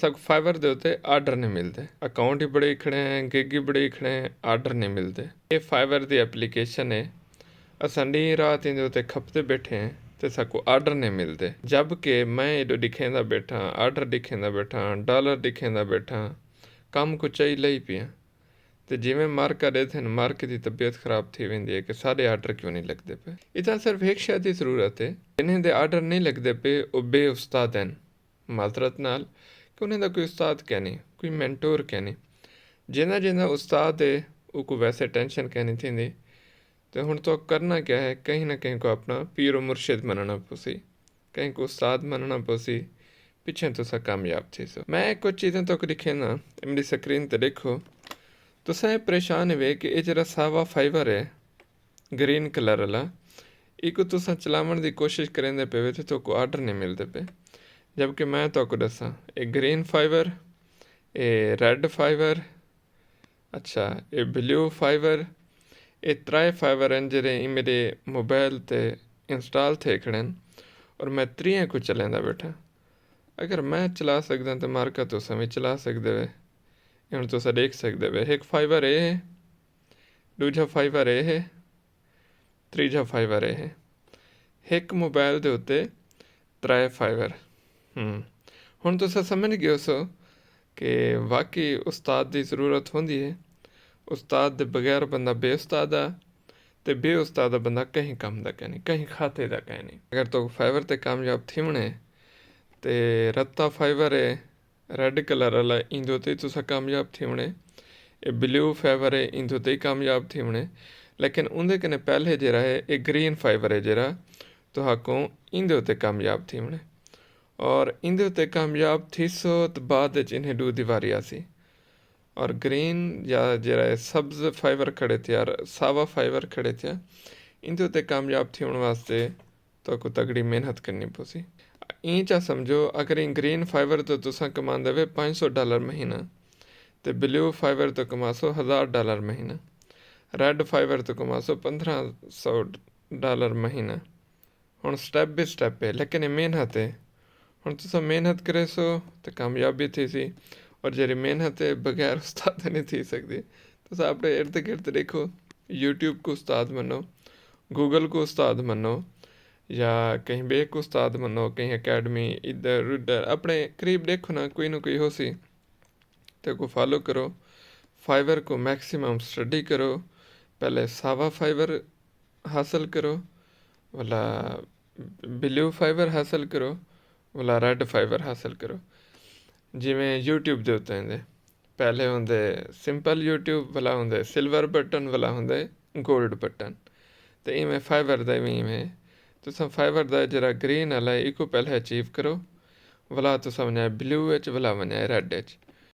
सब फाइबर ਦੇ ਉੱਤੇ ਆਰਡਰ ਨਹੀਂ ਮਿਲਦੇ, ਅਕਾਊਂਟ ਹੀ ਬੜੇ ਖੜੇ ਹੈ, ਗਿਗ ਹੀ ਬੜੇ ਖੜੇ ਹੈ, ਆਰਡਰ ਨਹੀਂ ਮਿਲਦੇ। ਇਹ ਫਾਈਬਰ ਦੀ ਐਪਲੀਕੇਸ਼ਨ ਹੈ, असां रात इन उत्ते खपते बैठे हैं तो साको आर्डर नहीं मिलते, जबकि मैं एडो दिखेंदा बैठा, आर्डर दिखेंदा बैठा, डॉलर दिखेंदा बैठा, कम को चाहिए लई पिया। तो जिमें मार्का दे थे मार्के की तबीयत खराब थी वेंदी है कि सारे आर्डर क्यों नहीं लगते पे। इतना सिर्फ एक शय की ज़रूरत है, जिन्हें दे आर्डर नहीं लगते पे वो बे उस्ताद हैं माजरत नाल, कि उन्हें दा कोई उस्ताद क्या नहीं, कोई मैंटोर क्या नहीं। जिन्ना जिन्ना उस्ताद है वो को वैसे टेंशन कहनी थी। तो हुण तो करना क्या है, कहीं ना कहीं को अपना पीर और मुर्शिद मनना पोसी, कहीं को उस्ताद मनना पोसी, पिछे तो सा कामयाब थी। सो मैं कुछ चीज़ें तो लिखे ना मेरी स्क्रीन पर देखो तो सा परेशान हुए कि ये जरा सावा फाइबर है ग्रीन कलर वाला, एक तुसा चलावन की कोशिश करेंदे पे तो को आर्डर नहीं मिलते पे। जबकि मैं तो दसा ये ग्रीन फाइबर, ये रेड फाइबर, अच्छा ये ब्लू फाइबर, ये त्रै फाइबर हैं जेह्ड़े मेरे मोबाइल ते इंस्टॉल थे खड़े न, और मैं त्रियां को चलांदा बैठा। अगर मैं चला सकदा तो मार्का तुस भी चला सकदे वे। हुण तुस देख सकदे वे, एक फाइबर ये है, दूजा फाइबर ये है, त्रीजा फाइबर ये है। एक मोबाइल दे उत्ते त्रै फाइबर। हुण तुस समझ गए सो कि वाकई उस्ताद की ज़रूरत होंदी है। उस्ताद दे बगैर बंदा बेउस्ताद आ, ते बेउस्ताद बंदा कहीं कम दा कह नहीं, कहीं खाते दा कह नहीं। अगर तो फाइबर ते कामयाब थीवणे ते रत्ता फाइबर है रेड कलर वाला, इंदो ते तुसा कामयाब थीवणे। ये ब्लू फाइबर है, इंदो ते कामयाब थीवणे। लेकिन उनदे कने पहले जरा है ये ग्रीन फाइबर है जरा तुहाको इंदे उत्ते कामयाब थीवणे, और इंदे उत्ते कामयाब थीसो तो बाद इन्हें दू दीवारी आसी। और ग्रीन या जरा सब्ज़ फाइबर खड़े थे यार, सावा फाइबर खड़े थे, इनते उत्ते कामयाब थियण वास्ते तो को तगड़ी मेहनत करनी पोसी। ई चा समझो अगर इन ग्रीन फाइबर तो तुसा कमांदे वे $500 महीना, तो ब्लू फाइबर तो कमासो $1000 महीना, रेड फाइबर तो कमासो $1500 महीना। हुण स्टैप बाय स्टैप है, लेकिन ये मेहनत है। हुण तुसा मेहनत करे सो तो कामयाबी थी सी, और जरी मेहनत है बगैर उस्ताद नहीं थी सकती। तो अपने इर्द गिर्द देखो, यूट्यूब को उस्ताद मनो, गूगल को उस्ताद मनो, या कहीं बे को उस्ताद मनो, कहीं अकेडमी इधर उधर अपने करीब देखो ना कोई हो सी, तो को फॉलो करो। फाइबर को मैक्सिमम स्टडी करो, पहले सावा फाइबर हासिल करो, वाला ब्लू फाइबर हासिल करो, वाला रेड फाइबर हासिल करो। जिमें यूट्यूब दे उत्ते होंदे पहले होंदे सिंपल यूट्यूब वाला, होंदे सिल्वर बटन वाला, होंदे गोल्ड बटन। तो इवें फाइबर दा भी इवें तुस फाइबर दा जरा ग्रीन वाला इको पहले अचीव करो, वाला तुस वञा ब्लू विच, वाला वञा रेड विच।